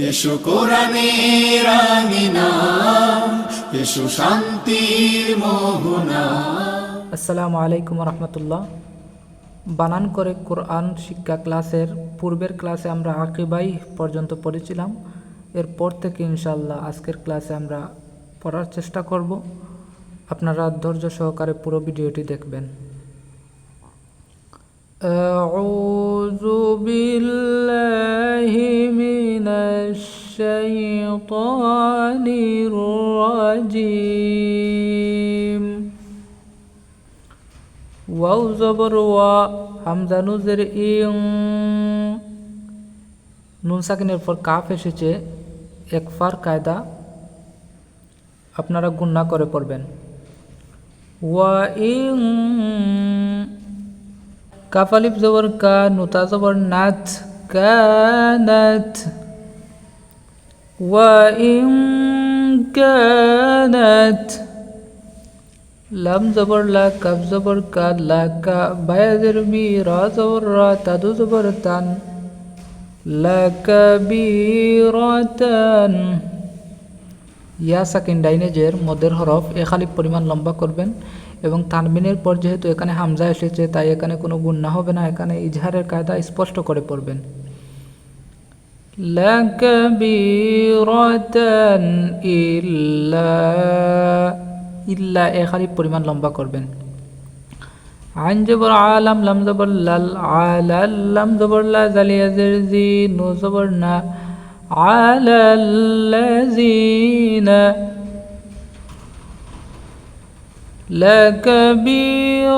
এসো কোরআনের আমিনা, এসো শান্তির মোহনা। আসসালামু আলাইকুম রহমতুল্লাহ। বানান করে কোরআন শিক্ষা ক্লাসের পূর্বের ক্লাসে আমরা আকিবাই পর্যন্ত পড়েছিলাম। এরপর থেকে ইনশাআল্লাহ আজকের ক্লাসে আমরা পড়ার চেষ্টা করব। আপনারা ধৈর্য সহকারে পুরো ভিডিওটি দেখবেন। আউযু বিল্লাহি মিনাশ শাইতানির রাজিম। ওয়াও জবর ওয়া, হামজা নুজের ইং, নুন সাকিনের পর কাফ এসেছে। একফার কায়দা আপনারা গুণনা করে পড়বেন। ওয়া ইং, কাফ আলিফ জবর কা, নুতা জবর নাত, কানাত। ওয়া ইং কানাত, লাম জবর লা, কাফ জবর কা, লা কা, বায়াজের বি, রা জবর রা, তাদু জবর তান, লা কাবীরাতান। ইয়া সাকিন ডাইনেজের মদের হরফ একালিফ পরিমাণ লম্বা করবেন এবং তানবিনের পর যেহেতু এখানে হামজা এসেছে তাই এখানে কোনো গুণনা হবে না, এখানে ইজহারের কায়দা স্পষ্ট করে পড়বেন। লা কাবীরাতান ইল্লা, ইল্লা একালিফ পরিমাণ লম্বা করবেন। আইন জবর আলাম, লাম জবর লাল, আলাল, লাম জবর লা, জালিয়াজের জি, নু জবর না, আলাল্লাযীনা। লাকাবীরাতান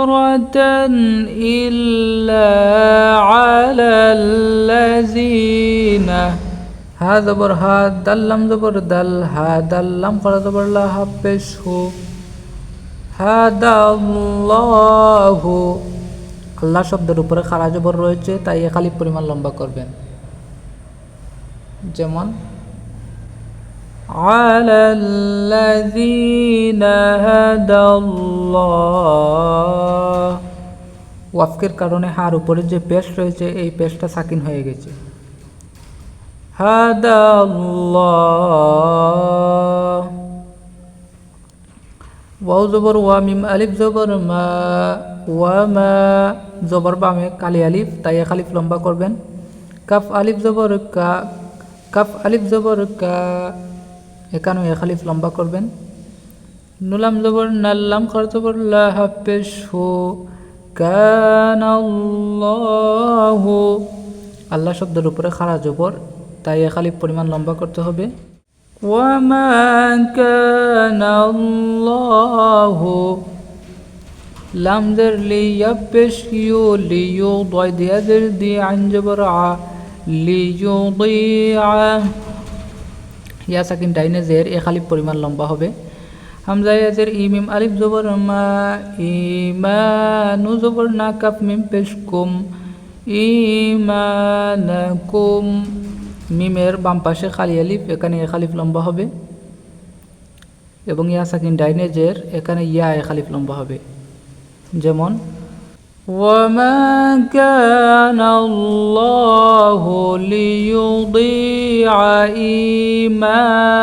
ইল্লা আলাল্লাযীনা। হা জবর হা, দাল লাম জবর দাল, হা দাল লাম করা জবর লা, হা পেশ হু, হাদাল্লাহু। আল্লাহ শব্দের উপরে খাড়া জবর রয়েছে তাই একালিফ পরিমাণ লম্বা করবেন। যেমন আলাল্লাযীনা হাদাল্লাহ। ওয়াফকের কারণে হার উপরে যে পেশ রয়েছে এই পেশটা সাকিন হয়ে গেছে। হাদাল্লাহ। ওয়াও জবর ওয়া, মিম আলিফ জবর মা, ওয়া মা জবর বামে কালি আলিফ তাই এক আলিফ লম্বা করবেন। কাফ আলিফ জবর কা, কাফ আলিফ জবর কা, এখানেও এক আলিফ লম্বা করবেন। নুলাম জবর নাল্লাম খর জবর লা, হাফেশ হু, কানাল্লাহু। আল্লাহ শব্দের উপরে খাড়া জবর তাই এক আলিফ পরিমাণ লম্বা করতে হবে। ওয়ামা কানাল্লাহু, লাম দের লি, ইয়াফেশ ইউ, লিয়ু, দয় দিয়া দের দি, আইন জবর আ, লিয়ুদিআ। ইয়া সাকিন ডাইনেজের এক আলিফ পরিমাণ লম্বা হবে। হামজা ইয়াজের ই, মিম আলিফ জবর মা, ঈমানু জবর না, কাফ মিম পেশ কুম, ঈমানাকুম। মিমের বাম পাশে খালি আলিফ, এখানে এক আলিফ লম্বা হবে এবং ইয়া সাকিন ডাইনেজের এখানে ইয়া এক আলিফ লম্বা হবে। যেমন ওয়ামা কানাল্লাহু লিয়ুদিআ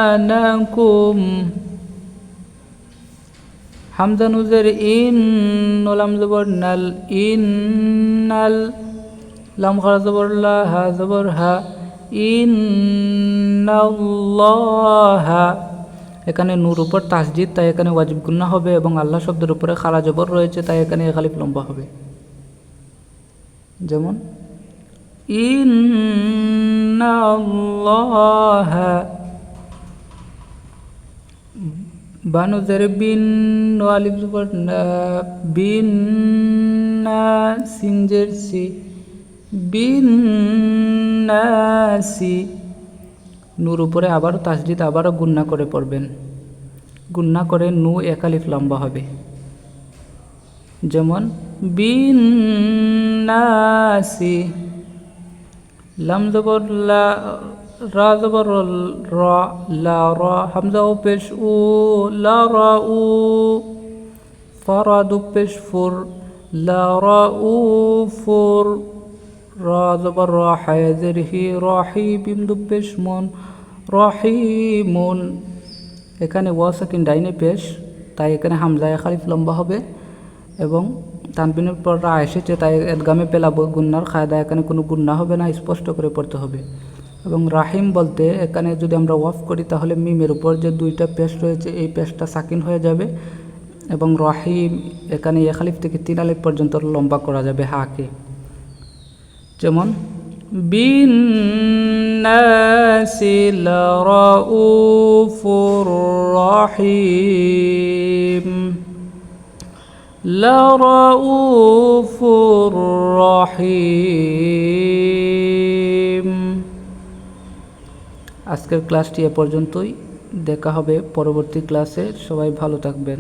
ঈমানাকুম। হামজা নুজের ইন, লাম জবর নাল, ইন্নাল, লাম খারা জবর লা, হা জবর হা, ইন্নাল্লাহা। এখানে নূর উপর তাসজিদ তাই এখানে ওয়াজিব গুন্না হবে এবং আল্লাহ শব্দের উপরে খাড়া জবর রয়েছে তাই এখানে এক আলিফ লম্বা হবে। যেমন ইন্নাল্লাহা। বানুজের বিন, নো আলিফ জবর না, বিন না, সিনজের সি, বিন নাসি। নূর উপরে আবারও তাসদিদ আবারও গুন্না করে পড়বেন। গুন্না করে নু এক আলিফ লম্বা হবে। যেমন বিন নাসি। লাম জবর লা, রা জবর রা, লা রা, হামজা ও পেশ উ, লা রা উ, ফারা দু পেশ ফুর, লা রা উ ফুর, রা জবর রা হায়া জের হি রাহি বিন্দু পেশ মন রহিমুন। এখানে ওয়া সাকিন ডাইনে পেশ, তাই এখানে হামজায়ে খালিফ লম্বা হবে এবং তানবিনের পর রা এসেছে, তাই এদগামে পেলাব গুন্নার কায়দা, এখানে কোনো গুন্না হবে না, স্পষ্ট করে পড়তে হবে। এবং রাহিম বলতে এখানে যদি আমরা ওয়াফ করি তাহলে মিমের উপর যে দুইটা পেশ রয়েছে এই পেশটা সাকিন হয়ে যাবে এবং রহিম এখানে ইয়া খালিফ থেকে 3 আলিফ পর্যন্ত লম্বা করা যাবে হাকে। যেমন বিন নাসি লারাউফুর রহিম, লারাউফুর রহিম। আজকের ক্লাসটি এ পর্যন্তই, দেখা হবে পরবর্তী ক্লাসে। সবাই ভালো থাকবেন।